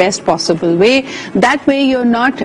best possible way. That way you're not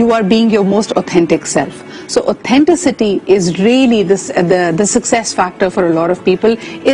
you are being your most authentic self. So authenticity is really the success factor for a lot of people,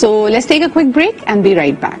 So let's take a quick break and be right back.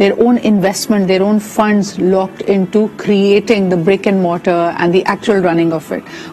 their own investment, their own funds locked into creating the brick and mortar and the actual running of it.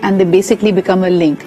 and they basically become a link.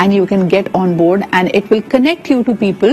and you can get on board and it will connect you to people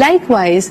Likewise,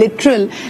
literal,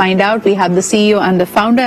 find out. We have the CEO and the founder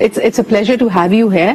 it's a pleasure to have you here.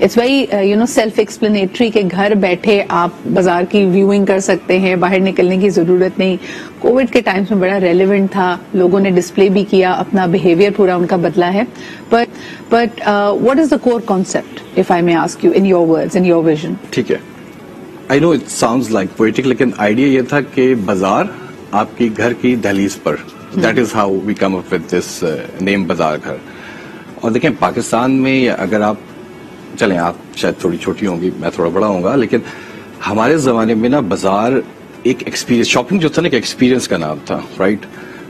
It's very self explanatory کہ گھر بیٹھے آپ بازار کی viewing کر سکتے ہیں, باہر نکلنے کی ضرورت نہیں. کووڈ کے ٹائمس میں بڑا ریلیونٹ تھا, لوگوں نے ڈسپلے بھی کیا, اپنا بہیویئر پورا ان کا بدلا ہے. But what is the core concept, if I may ask you, in your words, in your vision? ٹھیک ہے, I know it sounds like poetic, لیکن آئیڈیا یہ تھا کہ بازار آپ کی گھر کی دہلیز پر, that is how we come up with this name Bazaar Ghar. اور دیکھیں پاکستان میں, اگر آپ چلیں, آپ شاید تھوڑی چھوٹی ہوں گی, میں تھوڑا بڑا ہوں گا, لیکن ہمارے زمانے میں نا بازار ایک ایکسپیرینس, شاپنگ جو تھا نا ایک ایکسپیرینس کا نام تھا, رائٹ.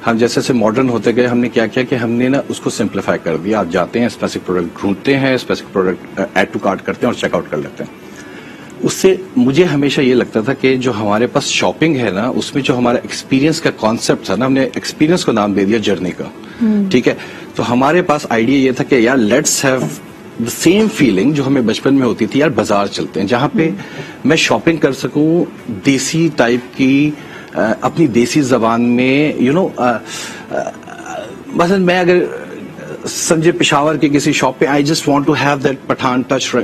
ہم جیسے جیسے ماڈرن ہوتے گئے, ہم نے کیا کیا کہ ہم نے نا اس کو سمپلیفائی کر دیا. آپ جاتے ہیں, اسپیسیفک پروڈکٹ ڈھونڈتے ہیں, specific product add to cart کرتے ہیں اور چیک آؤٹ کر لیتے ہیں. اس سے مجھے ہمیشہ یہ لگتا تھا کہ جو ہمارے پاس شاپنگ ہے نا, اس میں جو ہمارا ایکسپیرینس کا کانسیپٹ تھا نا, ہم نے ایکسپیرینس کو نام دے دیا جرنی کا. ٹھیک ہے, تو ہمارے پاس آئیڈیا یہ تھا کہ یار let's have the same feeling جو ہمیں بچپن میں ہوتی تھی, یار بازار چلتے ہیں جہاں پہ میں شاپنگ کر سکوں دیسی ٹائپ کی, اپنی دیسی زبان میں, مثلا میں اگر سمجھے پشاور کے کسی شاپ پہ, I just want to have that Pathan touch,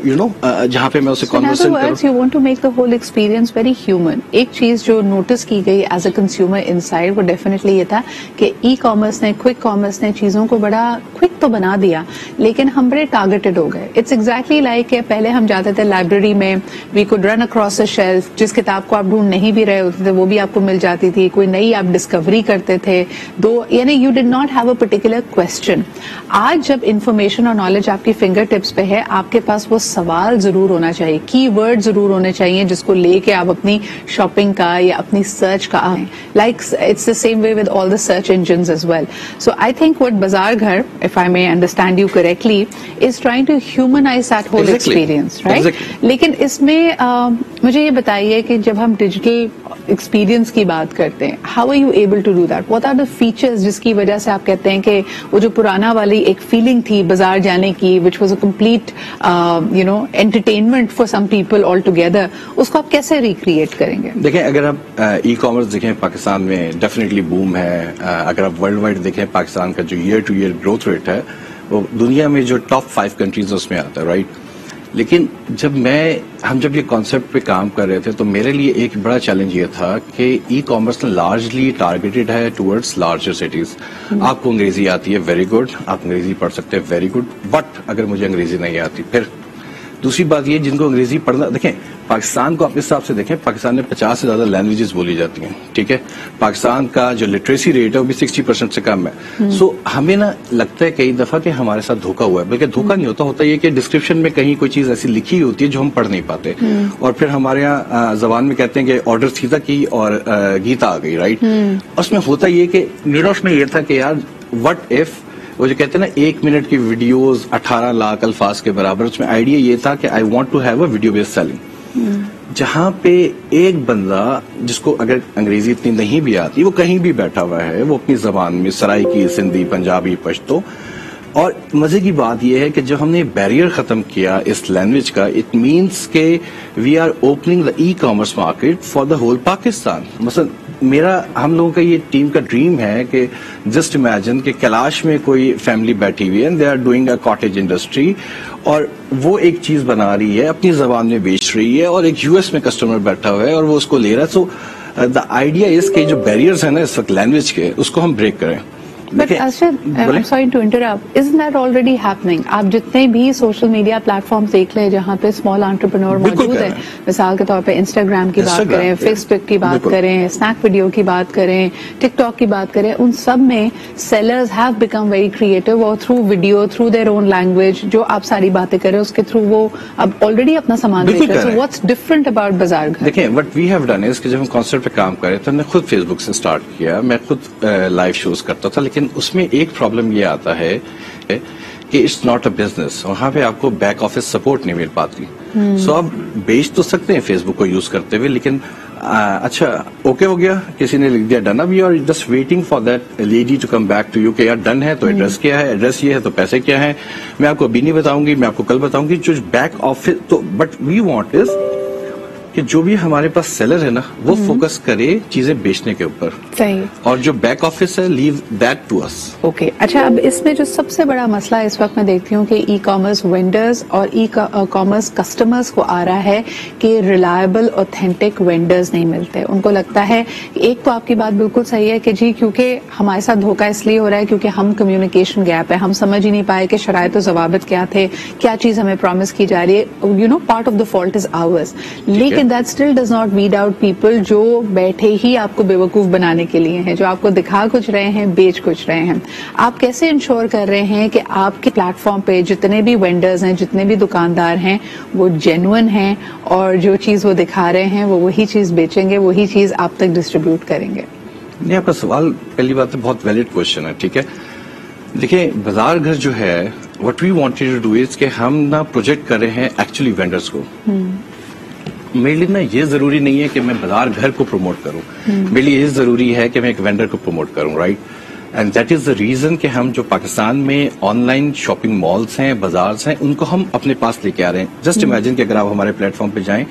جہاں پہ میں اسے کنورسیشن کروں. You want to make the whole experience very human. ایک چیز جو نوٹس کی گئی as a consumer inside, وہ ڈیفینیٹلی یہ تھا کہ ای کامرس نے, کوئک کامرس نے چیزوں کو بڑا کوئک تو بنا دیا, لیکن ہم بڑے ٹارگیٹڈ ہو گئے. اٹس ایگزیکٹلی لائک کہ پہلے ہم جاتے تھے لائبریری میں, we could run across a shelf, جس کتاب کو آپ ڈھونڈ نہیں بھی رہے ہوتے تھے وہ بھی آپ کو مل جاتی تھی, کوئی نئی آپ ڈسکوری کرتے تھے, یعنی you did not have a particular question. آج جب انفارمیشن اور نالج آپ کی فنگر ٹپس پہ ہے, آپ کے پاس وہ سوال ضرور ہونا چاہیے, کی ورڈ ضرور ہونے چاہیے جس کو لے کے آپ اپنی شاپنگ کا یا اپنی سرچ کا آئیں. Like it's the same way with all the search engines as well. So I think what Bazaar Ghar, if I may understand you correctly, is trying to humanize that whole experience, right. لیکن اس میں مجھے یہ بتائیے کہ جب ہم ڈیجیٹل ایکسپیرینس کی بات کرتے ہیں, how are you able to do that, what are the features جس کی وجہ سے آپ کہتے ہیں کہ وہ جو پرانا والی ایک فیلنگ تھی بازار جانے کی, which was a complete entertainment for some people all together, اس کو آپ کیسے ریکریٹ کریں گے؟ دیکھیں اگر آپ ای کامرس دیکھیں پاکستان میں ڈیفینیٹلی بوم ہے. اگر آپ ورلڈ وائڈ دیکھیں پاکستان کا جو year to year growth rate ہے وہ دنیا میں جو ٹاپ 5 کنٹریز اس میں آتا ہے, رائٹ. لیکن ہم جب یہ کانسیپٹ پہ کام کر رہے تھے تو میرے لیے ایک بڑا چیلنج یہ تھا کہ ای کامرس لارجلی ٹارگیٹڈ ہے ٹورڈز لارجر سٹیز. آپ کو انگریزی آتی ہے, ویری گڈ, آپ انگریزی پڑھ سکتے ہیں, ویری گڈ, بٹ اگر مجھے انگریزی نہیں آتی, پھر دوسری بات یہ جن کو انگریزی پڑھنا, دیکھیں پاکستان کو آپ اس حساب سے دیکھیں, پاکستان میں 50 سے زیادہ لینگویجز بولی جاتی ہیں, ٹھیک ہے. پاکستان کا جو لٹریسی ریٹ ہے وہ بھی 60% سے کم ہے. سو ہمیں نا لگتا ہے کئی دفعہ کہ ہمارے ساتھ دھوکا ہوا ہے, بلکہ دھوکا نہیں ہوتا یہ کہ ڈسکرپشن میں کہیں کوئی چیز ایسی لکھی ہوتی ہے جو ہم پڑھ نہیں پاتے, اور پھر ہمارے یہاں زبان میں کہتے ہیں کہ آرڈر سیتا کی اور گیتا آ گئی, رائٹ. اس میں ہوتا یہ کہ نیڈوس میں یہ تھا کہ یار وٹ ایف, وہ جو کہتے ہیں نا 1 منٹ کی ویڈیوز 18 لاکھ الفاظ کے برابر, اس میں آئیڈیا یہ تھا کہ I want to have a video base selling, جہاں پہ ایک بندہ جس کو اگر انگریزی اتنی نہیں بھی آتی, وہ کہیں بھی بیٹھا ہوا ہے, وہ اپنی زبان میں سرائکی, سندھی, پنجابی, پشتو. اور مزے کی بات یہ ہے کہ جب ہم نے بیریئر ختم کیا اس لینگویج کا, اٹ مینس کہ we are opening the e commerce market for the whole Pakistan. مثلا ہم لوگوں کا یہ ٹیم کا ڈریم ہے کہ جسٹ امیجن کہ کیلاش میں کوئی فیملی بیٹھی ہوئی ہے, they are doing a cottage industry, اور وہ ایک چیز بنا رہی ہے, اپنی زبان میں بیچ رہی ہے, اور ایک US میں کسٹمر بیٹھا ہوا ہے اور وہ اس کو لے رہا ہے. سو دا آئیڈیا اس کے جو بیریئرز ہیں نا اس وقت لینگویج کے, اس کو ہم بریک کریں. But Arshad, I'm sorry to interrupt. Isn't that already happening? آپ جتنے بھی سوشل میڈیا پلیٹ فارمز دیکھ لیں جہاں پہ اسمال انٹرپرینور موجود ہیں, مثال کے طور پہ انسٹاگرام کی بات کریں, فیس بک کی بات کریں, اسنیک ویڈیو کی بات کریں, ٹک ٹاک کی بات کریں, ان سب میں sellers have become very creative, اور through video, through their own language, جو آپ ساری باتیں کریں اس کے تھرو وہ اب آلریڈی اپنا سامان بیچ رہے ہیں. So what's different about بازار گھر؟ دیکھیں what we have done is کہ جب ہم کانسیپٹ پہ کام کر رہے تھے, ہم نے خود فیس بک سے اسٹارٹ کیا, میں خود لائیو شوز کرتا تھا, لیکن اس میں ایک پرابلم یہ آتا ہے کہ اٹس ناٹ اے بزنس, وہاں پہ آپ کو بیک آفس سپورٹ نہیں مل پاتی. سو آپ بیچ تو سکتے ہیں فیس بک کو یوز کرتے ہوئے, لیکن اچھا اوکے ہو گیا, کسی نے لکھ دیا ڈن, اب you are just waiting for that lady to come back to you کہ یار ڈن ہے تو ایڈریس کیا ہے, ایڈریس یہ ہے تو پیسے کیا ہے, میں آپ کو ابھی نہیں بتاؤں گی, میں آپ کو کل بتاؤں گی. جو بیک آفس تو, بٹ وی وانٹ از کہ جو بھی ہمارے پاس سیلر ہے نا وہ فوکس کرے چیزیں بیچنے کے اوپر, صحیح, اور جو بیک آفس ہے leave that to us. Okay. اچھا, اب اس میں جو سب سے بڑا مسئلہ اس وقت میں دیکھتی ہوں کہ ای کامرس وینڈرز اور ای کامرس کسٹمرز کو آ رہا ہے کہ ریلائبل اوتھینٹک وینڈرز نہیں ملتے. ان کو لگتا ہے, ایک تو آپ کی بات بالکل صحیح ہے کہ جی کیونکہ ہمارے ساتھ دھوکہ اس لیے ہو رہا ہے کیونکہ ہم کمیونیکیشن گیپ ہے, ہم سمجھ ہی نہیں پائے کہ شرائط و ضوابط کیا تھے, کیا چیز ہمیں پرومس کی جا رہی ہے, you know part of the fault is ours. لیکن that still does not weed out people جو بیٹھے ہی آپ کو بیوقوف بنانے کے لیے ہیں, جو آپ کو دکھا کچھ رہے ہیں, بیچ کچھ رہے ہیں. آپ کیسے انشور کر رہے ہیں کہ آپ کے پلیٹ فارم پہ جتنے بھی وینڈرز ہیں, جتنے بھی دکاندار ہیں, وہ جینوئن ہیں اور جو چیز وہ دکھا رہے ہیں وہ وہی چیز بیچیں گے, وہی چیز آپ تک ڈسٹریبیوٹ کریں گے؟ نہیں, آپ کا سوال پہلی بات ہے بہت ویلڈ کوشچن ہے, ٹھیک ہے. دیکھیں, بازار گھر جو ہے what we wanted to do is کہ ہم نا پروجیکٹ کر رہے ہیں ایکچولی وینڈرز کو. میرے لیے نا یہ ضروری نہیں ہے کہ میں بازار گھر کو پروموٹ کروں, میرے لیے یہ ضروری ہے کہ میں ایک وینڈر کو پروموٹ کروں, right. And that is the reason کہ ہم جو پاکستان میں آن لائن شاپنگ مالس ہیں, بازارس ہیں, ان کو ہم اپنے پاس لے کے آ رہے ہیں. جسٹ امیجن کہ اگر آپ ہمارے پلیٹ فارم پہ جائیں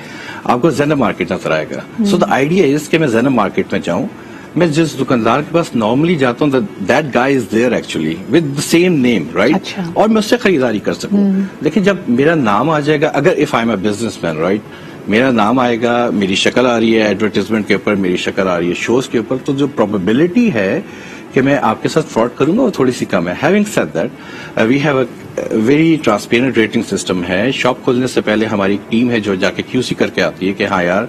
آپ کو زینب مارکیٹ نظر آئے گا. سو دا آئیڈیا از کہ میں زینب مارکیٹ میں جاؤں, میں جس دکاندار کے پاس نارملی جاتا ہوں that guy is there actually with the same name, right, اور میں اس سے خریداری کر سکوں. لیکن جب میرا نام آ جائے گا, اگر if I am a business man, right, میرا نام آئے گا, میری شکل آ رہی ہے ایڈورٹیزمنٹ کے اوپر, میری شکل آ رہی ہے شوز کے اوپر, تو جو پروبیبلٹی ہے کہ میں آپ کے ساتھ فراڈ کروں گا وہ تھوڑی سی کم ہے. Having said that we have a very transparent rating system ہے. شاپ کھولنے سے پہلے ہماری ٹیم ہے جو جا کے QC کر کے آتی ہے کہ ہاں یار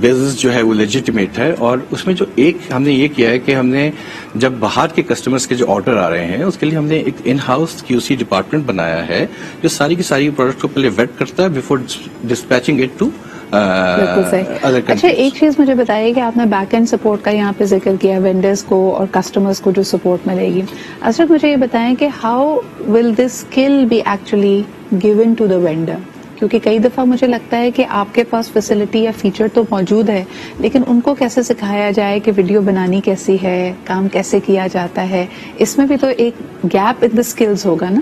بزنس جو ہے وہ لیجیٹیمیٹ ہے. اور اس میں جو ایک ہم نے یہ کیا ہے کہ ہم نے جب باہر کے کسٹمرز کے جو آرڈر آ رہے ہیں اس کے لیے ہم نے ایک ان ہاؤس QC ڈپارٹمنٹ بنایا ہے جو ساری کی ساری پروڈکٹ کو پہلے ویٹ کرتا ہے بفور ڈسپیچنگ اٹ ٹو. بالکل صحیح. اچھا, ایک چیز مجھے بتائیے کہ آپ نے بیک اینڈ سپورٹ کا یہاں پہ ذکر کیا, وینڈرز کو اور کسٹمرز کو جو سپورٹ ملے گی. اصل مجھے یہ بتائیں کہ how will this skill be actually given to the vendor, کیونکہ کئی دفعہ مجھے لگتا ہے کہ آپ کے پاس فیسلٹی یا فیچر تو موجود ہے لیکن ان کو کیسے سکھایا جائے کہ ویڈیو بنانی کیسی ہے, کام کیسے کیا جاتا ہے, اس میں بھی تو ایک گیپ ان دا اسکلز ہوگا نا.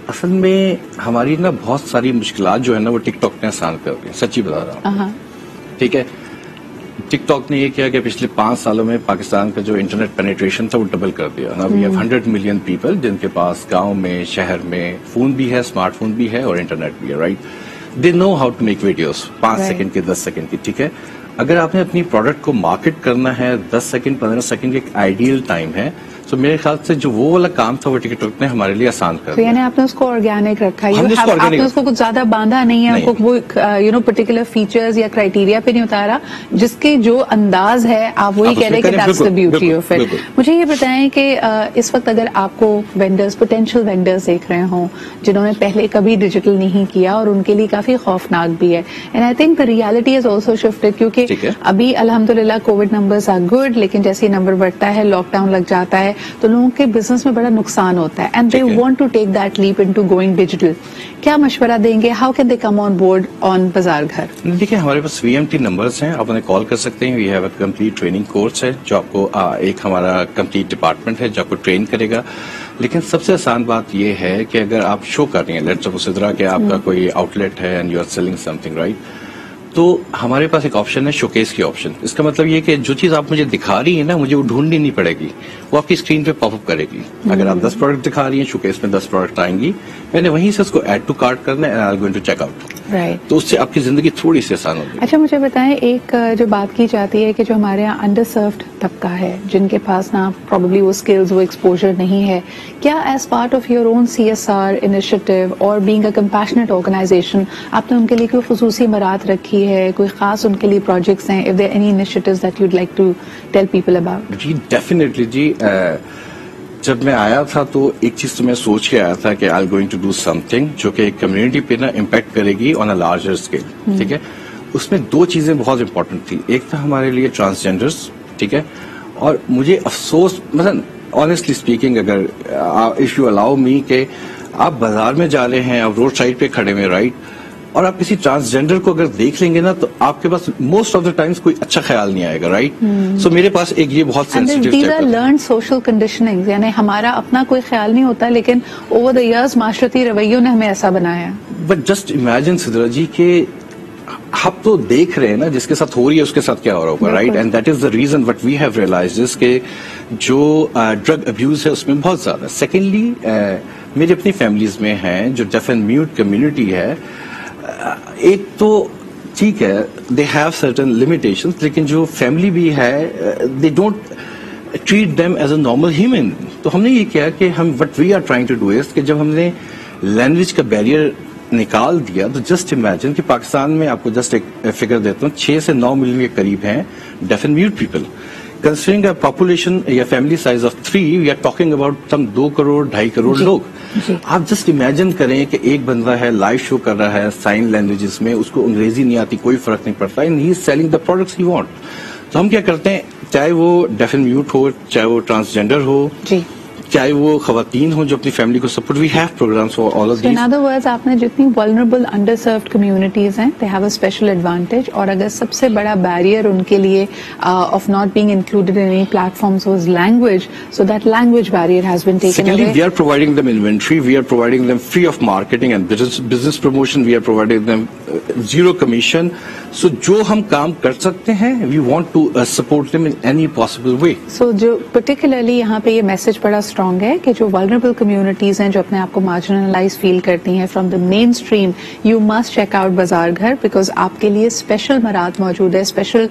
اصل میں ہماری نا بہت ساری مشکلات جو ہے نا وہ ٹک ٹاک نے آسان کر دی, سچی بتا رہا ہوں, ٹھیک ہے. ٹک ٹاک نے یہ کیا کہ پچھلے 5 سالوں میں پاکستان کا جو انٹرنیٹ پینیٹریشن تھا وہ ڈبل کر دیا. نا وی ہیو 100 ملین پیپل جن کے پاس گاؤں میں, شہر میں فون بھی ہے, اسمارٹ فون بھی ہے اور انٹرنیٹ بھی ہے, right. They know how to make videos 5 second کی, 10 سیکنڈ کی, ٹھیک ہے. اگر آپ نے اپنی پروڈکٹ کو مارکیٹ کرنا ہے 10 سیکنڈ 15 سیکنڈ ایک آئیڈیل ٹائم ہے, تو میرے خیال سے جو وہ والا کام تھا وہ ٹک ٹاک نے ہمارے لیے آسان کر دیا. یعنی آپ نے اس کو آرگینک رکھا ہے, آپ نے اس کو کچھ زیادہ باندھا نہیں ہے, آپ کو وہ یو نو پرٹیکولر فیچرز یا کرائیٹیریا پہ نہیں اتارا, جس کے جو انداز ہے آپ وہی کہہ رہے کہ that's the beauty of it. مجھے یہ بتائیں کہ اس وقت اگر آپ کو وینڈرز, پوٹینشیل وینڈرز دیکھ رہے ہوں جنہوں نے پہلے کبھی ڈیجیٹل نہیں کیا اور ان کے لیے کافی خوفناک بھی ہے, and I think the reality is also shifted, کیونکہ ابھی الحمدللہ کووڈ نمبرز آر گڈ, لیکن جیسے ہی نمبر بڑھتا ہے, لاک ڈاؤن لگ جاتا ہے, تو لوگوں کے بزنس میں بڑا نقصان ہوتا ہے, and they want to take that leap into going digital. کیا مشورہ دیں گے, how can they come on board on Bazaar Ghar? دیکھیں, ہمارے پاس VMT نمبرز ہیں, آپ انہیں کال کر سکتے ہیں. We have a complete training course ہے جو آپ کو, ایک ہمارا کمپلیٹ ڈپارٹمنٹ ہے جو آپ کو ٹرین کرے گا. لیکن سب سے آسان بات یہ ہے کہ اگر آپ شو کر رہی ہیں, لیٹس سپوز اس طرح کہ آپ کا کوئی آؤٹ لیٹ ہے and you are selling something, right, تو ہمارے پاس ایک آپشن ہے شوکیس کی آپشن. اس کا مطلب یہ کہ جو چیز آپ مجھے دکھا رہی ہیں نا, مجھے وہ ڈھونڈنی نہیں پڑے گی, وہ آپ کی اسکرین پہ پاپ اپ کرے گی. اگر آپ 10 پروڈکٹ دکھا رہی ہیں, شوکیس میں 10 پروڈکٹ آئیں گی, میں نے وہیں سے اس کو ایڈ ٹو کارٹ کرنا ہے, I going to check out. تو اس سے آپ کی زندگی تھوڑی سی آسان ہوگی. اچھا, مجھے بتائیں, ایک جو بات کی جاتی ہے کہ جو ہمارے یہاں انڈر سروڈ طبقہ ہے, جن کے پاس نا پروبیبلی وہ اسکلز, وہ ایکسپوجر نہیں ہے, کیا as part of your own CSR initiative اور بینگ اے کمپیشنیٹ آرگنائزیشن آپ نے ان کے لیے کوئی خصوصی مہارت رکھی ہے, کوئی خاص ان کے لیے پروجیکٹس ہیں, if there are any initiatives that you'd like to tell people about? جی ڈیفینیٹلی جی. جب میں آیا تھا تو ایک چیز تو میں سوچ کے آیا تھا کہ I going to do something جو کہ کمیونٹی پہ نا امپیکٹ کرے گی آن اے لارجر اسکیل, ٹھیک ہے. اس میں 2 چیزیں بہت امپورٹنٹ تھی. ایک تھا ہمارے لیے ٹرانسجینڈرز, ٹھیک ہے, اور مجھے افسوس, مثلا آنیسٹلی اسپیکنگ, اگر اف یو الاؤ می, کہ آپ بازار میں جا رہے ہیں, آپ روڈ سائڈ پہ کھڑے ہوئے, رائٹ, اور آپ کسی ٹرانسجینڈر کو اگر دیکھ لیں گے نا تو آپ کے پاس موسٹ آف دا ٹائمز کوئی اچھا خیال نہیں آئے گا, رائٹ. سو میرے پاس ایک یہ بہت sensitive these are learned social conditioning, یعنی ہمارا اپنا کوئی خیال نہیں ہوتا لیکن اوور دا ایئرز معاشرتی رویوں نے ہمیں ایسا بنایا. بٹ جسٹ امیجن سدرا جی کہ آپ تو دیکھ رہے ہیں نا جس کے ساتھ ہو رہی ہے اس کے ساتھ کیا ہو رہا ہوگا, right, and that is the reason what we have realized کہ جو ڈرگ ابیوز ہے اس میں بہت زیادہ. سیکنڈلی میری اپنی فیملیز میں ہیں جو ڈیف اینڈ میوٹ کمیونٹی ہے, ایک تو ٹھیک ہے دے ہیو سرٹن لمیٹیشنز, لیکن جو فیملی بھی ہے they don't treat them as a normal human. تو ہم نے یہ کیا کہ ہم what we are trying to do is کہ جب ہم نے لینگویج کا بیریئر نکال دیا تو جسٹ امیجن کہ پاکستان میں آپ کو جسٹ ایک فگر دیتا ہوں 6 سے 9 ملین کے قریب ہیں deaf and mute people. Considering a population یا family size of 3 we are talking about some 2 crore 2.5 crore لوگ. آپ جسٹ امیجن کریں کہ ایک بندہ ہے لائیو شو کر رہا ہے سائن لینگویجز میں, اس کو انگریزی نہیں آتی, کوئی فرق نہیں پڑتا, and he is selling the products he want. تو ہم کیا کرتے ہیں, چاہے وہ ڈیف اینڈ میوٹ ہو, چاہے وہ ٹرانسجینڈر ہو, چاہے وہ خواتین ہوں جو اپنی فیملی کو support, we have programs for all of these. In other words آپ نے جتنی vulnerable underserved communities ہیں they have a special advantage, اور اگر سب سے بڑا بیریئر ان کے لیے of not being included in any platforms was language, so that language barrier has been taken Secondly, away. we are providing them inventory, we are providing them free of marketing and business promotion, we are providing them zero commission. So جو ہم کام کر سکتے ہیں we want to support them in any possible way. So جو particularly یہاں پہ یہ message بڑا اسٹرانگ ہے کہ جو vulnerable communities ہیں جو اپنے آپ کو marginalized فیل کرتی ہیں from the mainstream, you must check out بازار گھر, because آپ کے لیے اسپیشل مراد موجود ہے, اسپیشل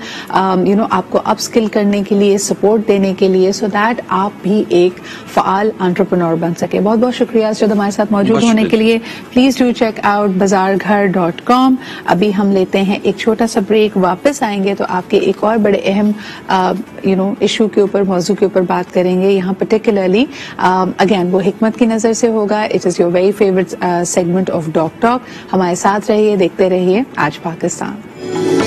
آپ کو اپ اسکل کرنے کے لیے, سپورٹ دینے کے لیے, so that آپ بھی ایک فعال انٹرپرنور بن سکے. بہت بہت شکریہ آج ہمارے ساتھ موجود ہونے کے لیے. Please do check out bazaarghar.com. ابھی ہم لیتے ہیں ایک چھوٹا سا بریک, واپس آئیں گے تو آپ کے ایک اور بڑے اہم ایشو کے اوپر, موضوع کے اوپر بات کریں گے. یہاں پرٹیکولرلی اگین وہ حکمت کی نظر سے ہوگا. It is your very favourite segment of ڈاک ٹاک. ہمارے ساتھ رہیے, دیکھتے رہیے آج پاکستان.